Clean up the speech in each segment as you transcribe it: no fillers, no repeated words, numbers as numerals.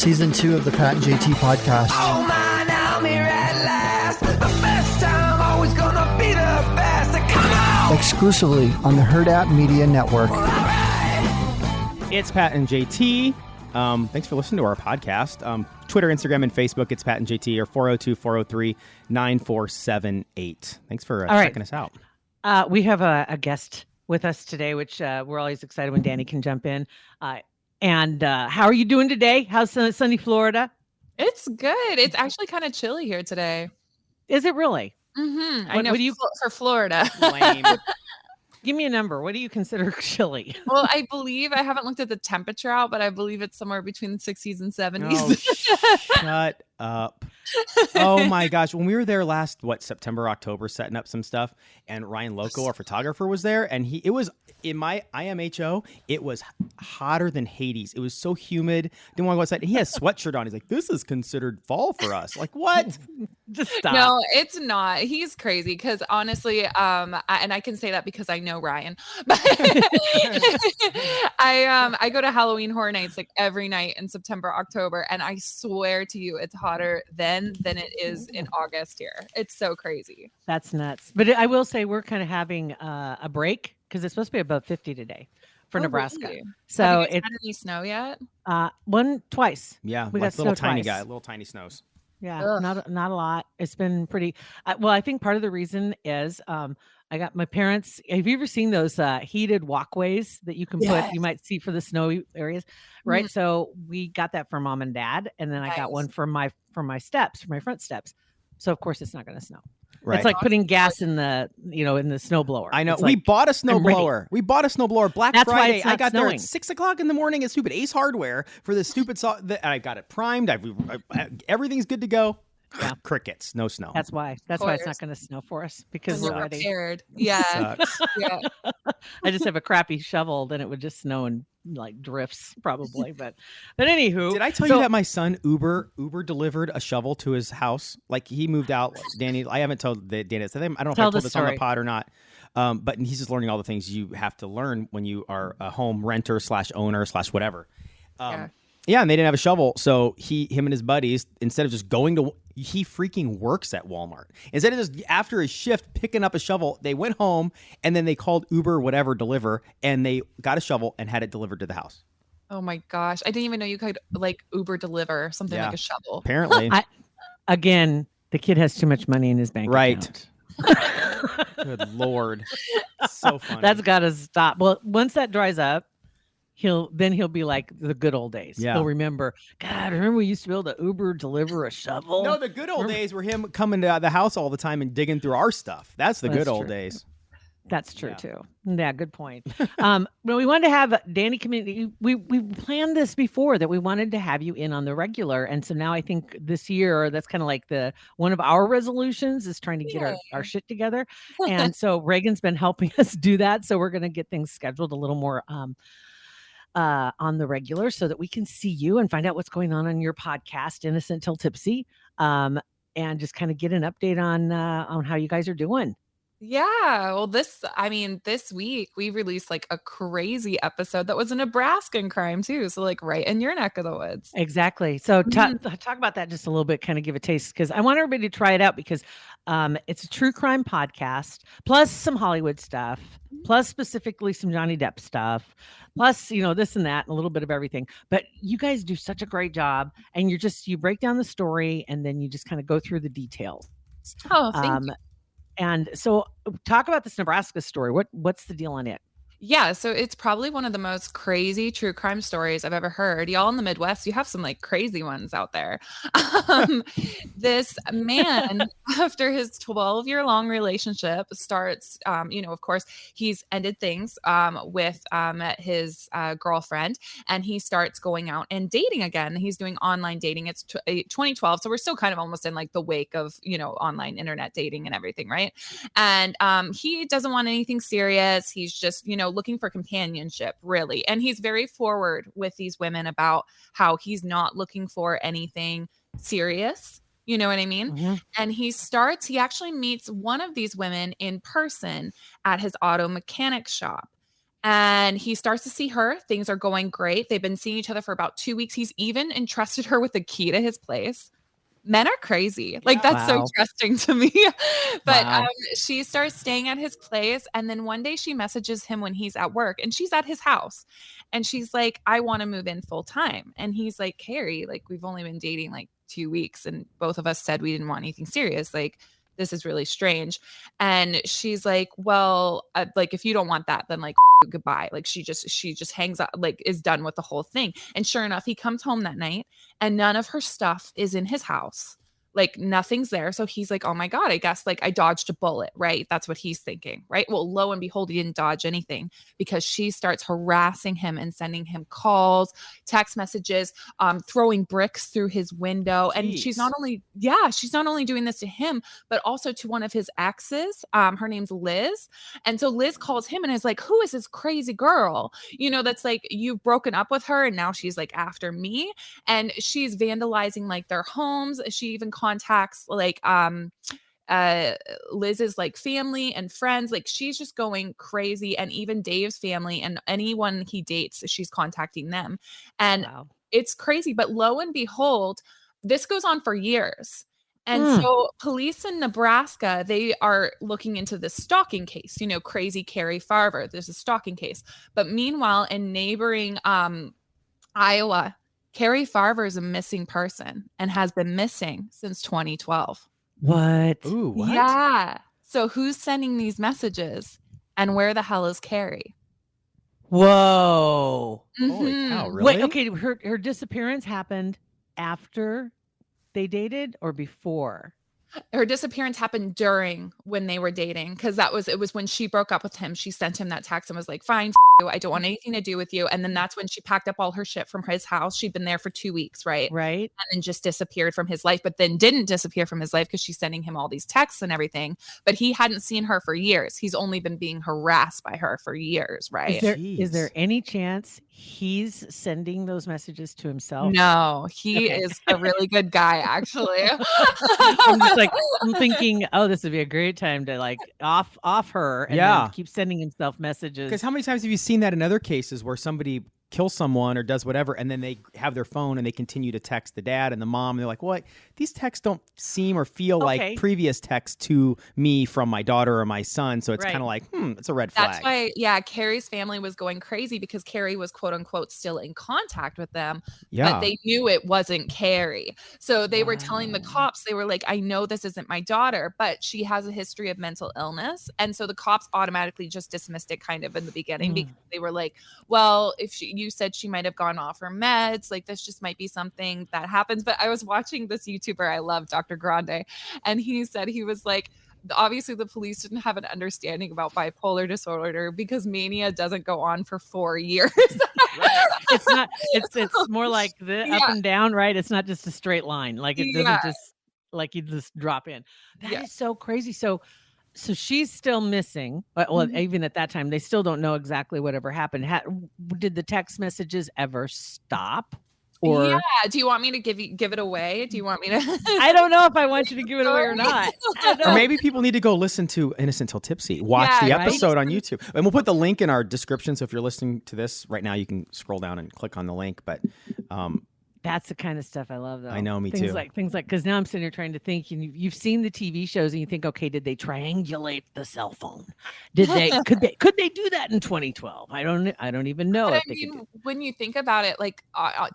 Season 2 of the Pat and JT podcast. Oh man, I'm here at last. The best time, always gonna be the best. Come on! Exclusively on the Hurrdat Media Network. It's Pat and JT. Thanks for listening to our podcast. Twitter, Instagram, and Facebook, it's Pat and JT, or 402-403-9478. Thanks for checking us out. We have a guest with us today, which we're always excited when Danny can jump in. And how are you doing today? How's sunny Florida? It's good. It's actually kind of chilly here today. Is it really? Mm-hmm. I What know do you for Florida. Lame. give me a number? What do you consider chilly? Well, I believe I haven't looked at the temperature out, but I believe it's somewhere between the 60s and 70s. Oh, shut up. Oh my gosh. When we were there last, September, October, setting up some stuff, and Ryan Loco, our photographer, was there, and it was in my IMHO, it was hotter than Hades. It was so humid. Didn't want to go outside. And he has a sweatshirt on. He's like, this is considered fall for us. Like, what? Just stop. No, it's not. He's crazy because honestly, and I can say that because I know Ryan, but I go to Halloween Horror Nights like every night in September, October, and I swear to you, it's hotter then than it is in August here. It's so crazy. That's nuts. But I will say we're kind of having a break because it's supposed to be above 50 today for Nebraska. Really? So have you guys had any snow yet? Twice. Yeah, we like got little snow tiny twice. guy, little tiny snows. Yeah, not a lot. It's been pretty. Well, I think part of the reason is I got my parents. Have you ever seen those heated walkways that you can put? You might see for the snowy areas, right? Mm-hmm. So we got that for Mom and Dad, and then I got one for my steps, for my front steps. So of course it's not going to snow. Right. It's like putting gas in the snow blower. I know. It's we like, bought a snow blower. We bought a snow blower Black Friday. I got snowing. there at 6:00 in the morning at stupid Ace Hardware for this stupid I got it primed. Everything's good to go. Yeah. Crickets, no snow. That's why it's not going to snow for us because we're ready. Prepared. Yeah. Yeah. I just have a crappy shovel, then it would just snow and like drifts probably. But anywho, did I tell you that my son Uber delivered a shovel to his house? Like he moved out. Danny, I haven't told Danny. I don't know if I told this on the pod or not. But he's just learning all the things you have to learn when you are a home renter / owner / whatever. Yeah, and they didn't have a shovel, so him and his buddies, instead of just going to, he freaking works at Walmart. Instead of just after his shift picking up a shovel, they went home and then they called Uber deliver, and they got a shovel and had it delivered to the house. Oh my gosh, I didn't even know you could like Uber deliver something like a shovel. Apparently, again, the kid has too much money in his bank account. Good Lord, so funny. That's got to stop. Well, once that dries up, he'll be like the good old days. Yeah. He'll remember, God, remember we used to be able to Uber deliver a shovel? No, the good old days were him coming to the house all the time and digging through our stuff. That's the good old days. That's true too. Yeah, good point. But we wanted to have Danny come in. We planned this before that we wanted to have you in on the regular, and so now I think this year that's kind of like one of our resolutions is trying to get our shit together. And so Reagan's been helping us do that. So we're going to get things scheduled a little more on the regular so that we can see you and find out what's going on your podcast, Innocent Till Tipsy, and just kind of get an update on how you guys are doing. Yeah. Well, this week we released like a crazy episode that was a Nebraskan crime too. So like right in your neck of the woods. Exactly. So talk about that just a little bit, kind of give a taste, because I want everybody to try it out because it's a true crime podcast, plus some Hollywood stuff, plus specifically some Johnny Depp stuff, plus, this and that, and a little bit of everything. But you guys do such a great job, and you break down the story and then you just kind of go through the details. Oh, thank you. And so talk about this Nebraska story. What's the deal on it? Yeah, so it's probably one of the most crazy true crime stories I've ever heard. Y'all in the Midwest, you have some like crazy ones out there. This man, after his 12-year-long relationship, starts, of course, he's ended things with his girlfriend, and he starts going out and dating again. He's doing online dating. It's 2012, so we're still kind of almost in like the wake of, online internet dating and everything, right? And he doesn't want anything serious. He's just, looking for companionship, really. And he's very forward with these women about how he's not looking for anything serious. You know what I mean? Mm-hmm. And he actually meets one of these women in person at his auto mechanic shop. And he starts to see her. Things are going great. They've been seeing each other for about 2 weeks. He's even entrusted her with the key to his place. Men are crazy. Like, that's so interesting to me. But she starts staying at his place. And then one day she messages him when he's at work, and she's at his house. And she's like, I want to move in full time. And he's like, Cari, like, we've only been dating like 2 weeks. And both of us said we didn't want anything serious. Like, this is really strange. And she's like, well, like, if you don't want that, then like goodbye. Like, she just hangs up, like, is done with the whole thing. And sure enough, he comes home that night and none of her stuff is in his house. Like, nothing's there. So he's like, oh my God, I guess like I dodged a bullet, right? That's what he's thinking, right? Well, lo and behold, he didn't dodge anything, because she starts harassing him and sending him calls, text messages, throwing bricks through his window. Jeez. And she's not only doing this to him, but also to one of his exes. Her name's Liz. And so Liz calls him and is like, who is this crazy girl? You know, that's like, you've broken up with her and now she's like after me. And she's vandalizing like their homes. She even contacts like Liz's like family and friends. Like, she's just going crazy. And even Dave's family and anyone he dates, she's contacting them. And it's crazy. But lo and behold, this goes on for years. And so police in Nebraska, they are looking into this stalking case, you know, crazy Cari Farver. There's a stalking case. But meanwhile, in neighboring Iowa, Cari Farver is a missing person and has been missing since 2012. What? Ooh, what? Yeah. So who's sending these messages, and where the hell is Cari? Whoa. Holy cow, really? Wait, okay, her disappearance happened after they dated or before? Her disappearance happened during when they were dating, because it was when she broke up with him. She sent him that text and was like, fine, you. I don't want anything to do with you. And then that's when she packed up all her shit from his house. She'd been there for 2 weeks, right? Right. And then just disappeared from his life, but then didn't disappear from his life because she's sending him all these texts and everything. But he hadn't seen her for years. He's only been being harassed by her for years, right? Is there any chance he's sending those messages to himself? No, he is a really good guy, actually. I'm just like, I'm thinking, oh, this would be a great time to like off her and then keep sending himself messages. Because how many times have you seen that in other cases where somebody kills someone or does whatever, and then they have their phone and they continue to text the dad and the mom, and they're like, what? These texts don't seem or feel like previous texts to me from my daughter or my son. So it's kind of like, it's a red flag. That's why, Cari's family was going crazy because Cari was quote unquote still in contact with them, but they knew it wasn't Cari. So they were telling the cops, they were like, I know this isn't my daughter, but she has a history of mental illness. And so the cops automatically just dismissed it kind of in the beginning because they were like, well, if you said she might have gone off her meds, like this just might be something that happens. But I was watching this YouTuber I love, Dr. Grande, and he said, he was like, obviously the police didn't have an understanding about bipolar disorder because mania doesn't go on for 4 years. It's not, it's more like the up and down, right? It's not just a straight line. Like it doesn't just like you just drop in. That is so crazy. So she's still missing. Well, even at that time, they still don't know exactly whatever happened. Did the text messages ever stop? Or do you want me to give it away? Do you want me to? I don't know if I want you to give it away or not. Or maybe people need to go listen to Innocent Till Tipsy. Watch the episode on YouTube. And we'll put the link in our description. So if you're listening to this right now, you can scroll down and click on the link. But that's the kind of stuff I love, though. I know, me too. Things like, because now I'm sitting here trying to think, and you've seen the TV shows, and you think, okay, did they triangulate the cell phone? Did they? could they do that in 2012? I don't even know. But when you think about it, like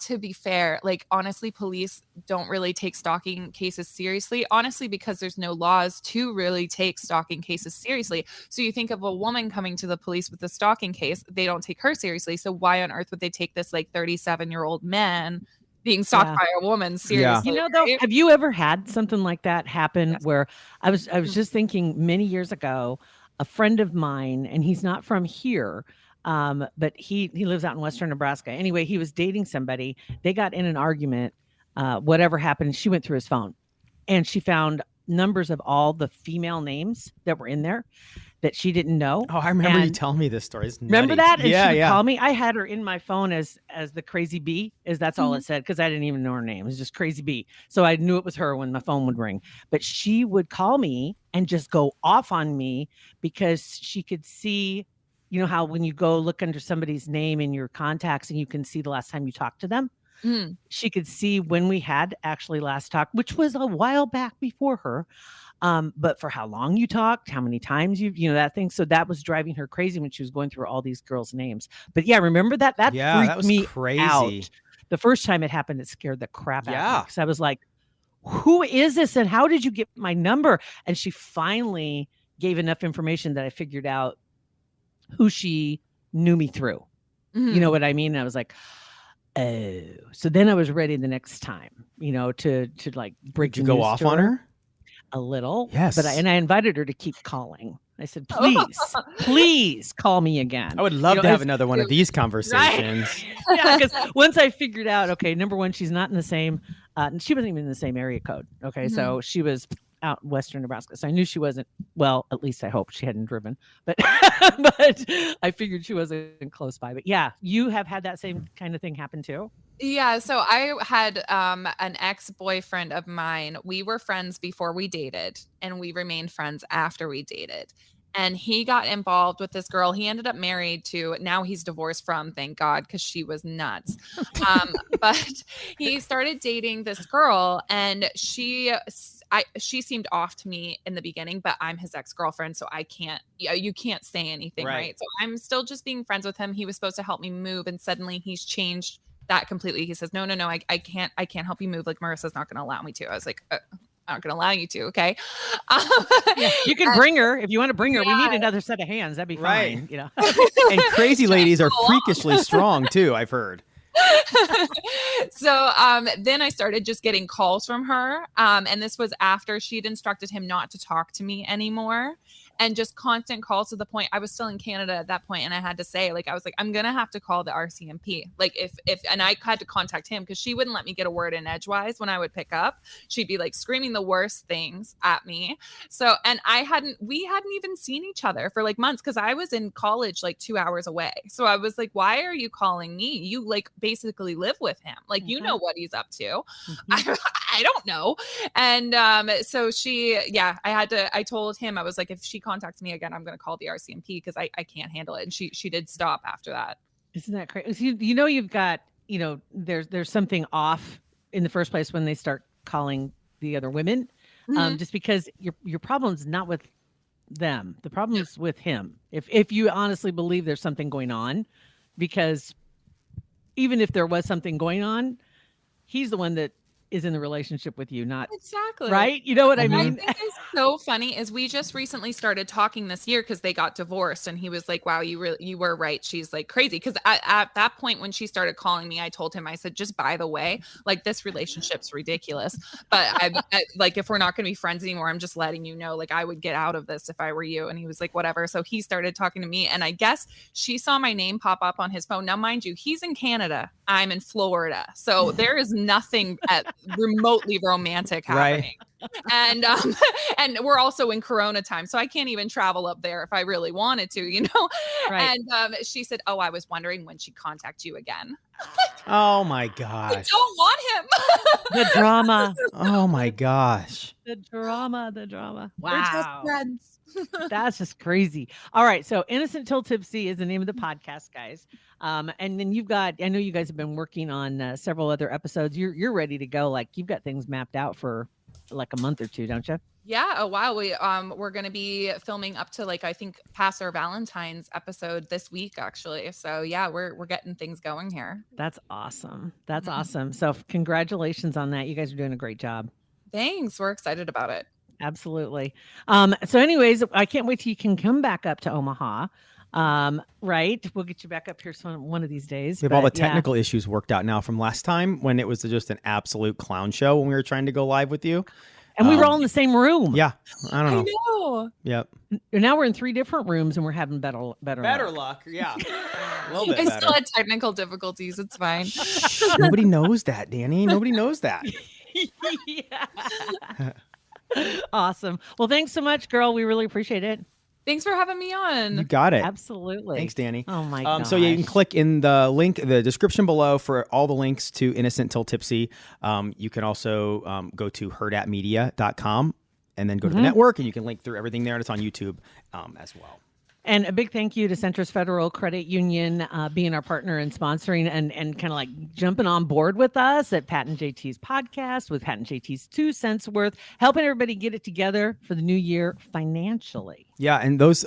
to be fair, like honestly, police don't really take stalking cases seriously. Honestly, because there's no laws to really take stalking cases seriously. So you think of a woman coming to the police with a stalking case, they don't take her seriously. So why on earth would they take this like 37-year-old man being stalked by a woman seriously? You know, though, have you ever had something like that happen where I was just thinking many years ago, a friend of mine, and he's not from here, but he lives out in Western Nebraska. Anyway, he was dating somebody. They got in an argument. Whatever happened, she went through his phone and she found numbers of all the female names that were in there that she didn't know. Oh, I remember you telling me this story. Remember that? And she would call me. I had her in my phone as the Crazy Bee, that's all it said, because I didn't even know her name. It was just Crazy Bee. So I knew it was her when my phone would ring. But she would call me and just go off on me because she could see you know how when you go look under somebody's name in your contacts and you can see the last time you talked to them, she could see when we had actually last talked, which was a while back before her. But for how long you talked, how many times you know, that thing. So that was driving her crazy when she was going through all these girls' names. But yeah, remember that freaked was me crazy. out. The first time it happened, it scared the crap out of me, because I was like, who is this and how did you get my number? And she finally gave enough information that I figured out who she knew me through. You know what I mean? And I was like, oh. So then I was ready the next time, you know, to like break the news. Did you go off on her? A little. Yes. But I invited her to keep calling. I said, please call me again. I would love to have another one of these conversations. Right? Yeah, because once I figured out, okay, number one, she's not in the same, she wasn't even in the same area code. Okay, so she was out in Western Nebraska. So I knew she wasn't, well, at least I hope she hadn't driven. But but I figured she wasn't close by. But yeah, you have had that same kind of thing happen too? Yeah, so I had an ex-boyfriend of mine. We were friends before we dated, and we remained friends after we dated. And he got involved with this girl. He ended up married to, now he's divorced from, thank God, because she was nuts. But he started dating this girl, and she seemed off to me in the beginning, but I'm his ex-girlfriend, so you can't say anything, right? So I'm still just being friends with him. He was supposed to help me move, and suddenly he's changed that completely. He says, no, I can't help you move. Like, Marissa's not going to allow me to. I was like, I'm not going to allow you to. Okay. Yeah, you can bring her if you want to bring her. We need another set of hands. That'd be fine. You know, and crazy ladies are freakishly strong too, I've heard. So then I started just getting calls from her. And this was after she'd instructed him not to talk to me anymore. And just constant calls, to the point I was still in Canada at that point, and I had to say, like, I was like, I'm gonna have to call the RCMP. Like, if and I had to contact him, because she wouldn't let me get a word in edgewise when I would pick up. She'd be like screaming the worst things at me. So, and we hadn't even seen each other for like months, because I was in college like 2 hours away. So I was like, why are you calling me? You like basically live with him. Like, you know what he's up to. I don't know. And so I told him, I was like, if she contacts me again, I'm going to call the RCMP, because I can't handle it. And she did stop after that. Isn't that crazy? You know, you've got, you know, there's something off in the first place when they start calling the other women, just because your problem's not with them. The problem is with him. If you honestly believe there's something going on, because even if there was something going on, he's the one that is in the relationship with you, not exactly right. You know what I mean? I think is so funny is we just recently started talking this year, because they got divorced, and he was like, wow, you were right. She's like crazy. Because at that point, when she started calling me, I told him, I said, just by the way, like, this relationship's ridiculous, but I like, if we're not going to be friends anymore, I'm just letting you know, like, I would get out of this if I were you. And he was like, whatever. So he started talking to me, and I guess she saw my name pop up on his phone. Now, mind you, he's in Canada, I'm in Florida, so there is nothing remotely romantic happening. And we're also in Corona time, so I can't even travel up there if I really wanted to, you know. Right. And she said, oh, I was wondering when she'd contact you again. Oh my gosh, I don't want him. The drama. Oh my gosh, the drama. Wow, we're just friends. That's just crazy. All right, so Innocent Till Tipsy is the name of the podcast, guys. And then I know you guys have been working on several other episodes. You're ready to go. Like, you've got things mapped out for like a month or two, don't you? Yeah, a while. We're going to be filming up to, like, I think past our Valentine's episode this week, actually. So yeah, we're getting things going here. That's awesome. That's awesome. So congratulations on that. You guys are doing a great job. Thanks. We're excited about it. Absolutely. So anyways, I can't wait till you can come back up to Omaha. Right. We'll get you back up here one of these days. We have all the technical issues worked out now from last time, when it was just an absolute clown show when we were trying to go live with you. And we were all in the same room. Yeah. I don't know. I know. Yep. Now we're in 3 different rooms, and we're having better luck. Yeah. A little bit I better. still had technical difficulties. It's fine. Shh, nobody knows that, Danny. Nobody knows that. Yeah. Awesome. Well, thanks so much, girl. We really appreciate it. Thanks for having me on. You got it. Absolutely. Thanks, Danny. Oh my god. So yeah, you can click in the link, the description below, for all the links to Innocent Till Tipsy. You can also go to hurrdatmedia.com and then go to the network, and you can link through everything there, and it's on YouTube as well. And a big thank you to Centris Federal Credit Union being our partner and sponsoring and kind of like jumping on board with us at Pat and JT's podcast with Pat and JT's 2 cents worth, helping everybody get it together for the new year financially. Yeah, and those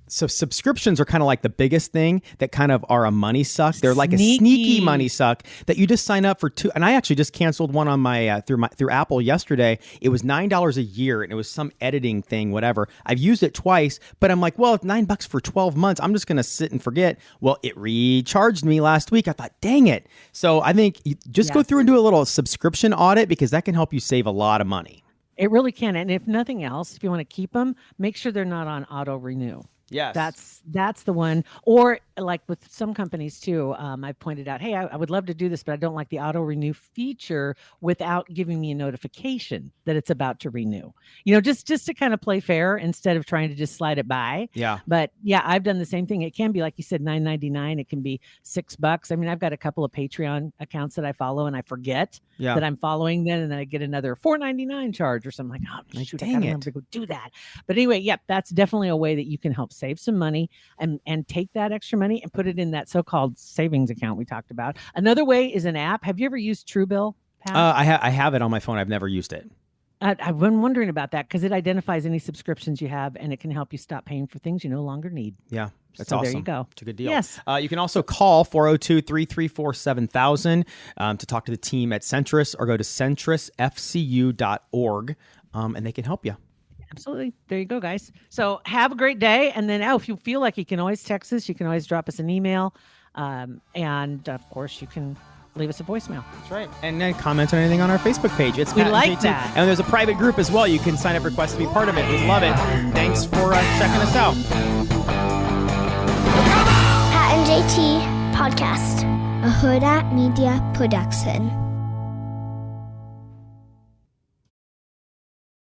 so subscriptions are kind of like the biggest thing that kind of are a money suck. They're like a sneaky money suck that you just sign up for 2. And I actually just canceled one on my through Apple yesterday. It was $9 a year, and it was some editing thing, whatever. I've used it twice, but I'm like, well, it's $9 for 12 months. I'm just gonna sit and forget. Well, it recharged me last week. I thought, dang it. So I think you just go through and do a little subscription audit because that can help you save a lot of money. It really can. And if nothing else, if you want to keep them, make sure they're not on auto renew. Yes. That's the one. Or like with some companies too, I've pointed out, hey, I would love to do this, but I don't like the auto renew feature without giving me a notification that it's about to renew. Just to kind of play fair instead of trying to just slide it by. Yeah. But yeah, I've done the same thing. It can be, like you said, $9.99. It can be $6. I mean, I've got a couple of Patreon accounts that I follow and I forget that I'm following them, and then I get another $4.99 charge or something. Like, oh, shoot, I gotta remember to go do that. But anyway, that's definitely a way that you can help save some money and take that extra money and put it in that so-called savings account we talked about. Another way is an app. Have you ever used Truebill, Pat? I have it on my phone. I've never used it. I've been wondering about that because it identifies any subscriptions you have, and it can help you stop paying for things you no longer need. Yeah. That's so awesome. There you go. It's a good deal. Yes. You can also call 402-334-7000 to talk to the team at Centris, or go to centrisfcu.org, and they can help you. Absolutely. There you go, guys. So have a great day. And then, if you feel like, you can always text us. You can always drop us an email. And, of course, you can leave us a voicemail. That's right. And then comment on anything on our Facebook page. We like that. And there's a private group as well. You can sign up requests to be part of it. We love it. Thanks for checking us out. Pat and JT Podcast, a Hurrdat Media Production.